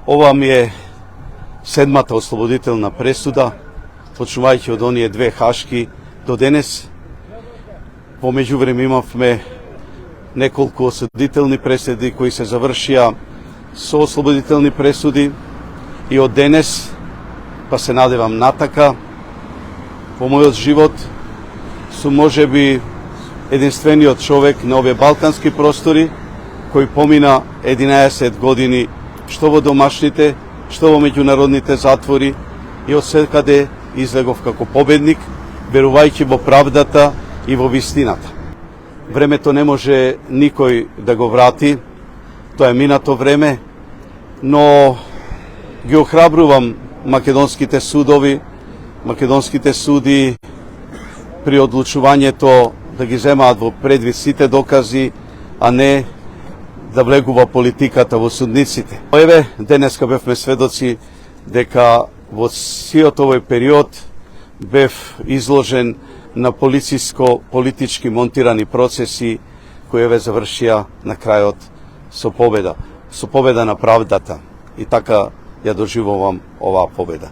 Ова ми е седмата ослободителна пресуда, почнувајќи од оние две хашки до денес. Во меѓувреме имавме неколку осудителни пресуди кои се завршија со ослободителни пресуди и од денес, па се надевам натака, во мојот живот сум можеби единствениот човек на овие балкански простори кој помина 11 години што во домашните, што во меѓународните затвори и од секаде излегов како победник, верувајќи во правдата и во вистината. Времето не може никој да го врати, тоа е минато време, но ги охрабрувам македонските судови, македонските суди при одлучувањето да ги земаат во предвид сите докази, а не да влегува политиката во судниците. Еве, денеска бевме сведоци дека во сиот овој период бев изложен на политички монтирани процеси кои еве завршија на крајот со победа на правдата. И така ја доживувам оваа победа.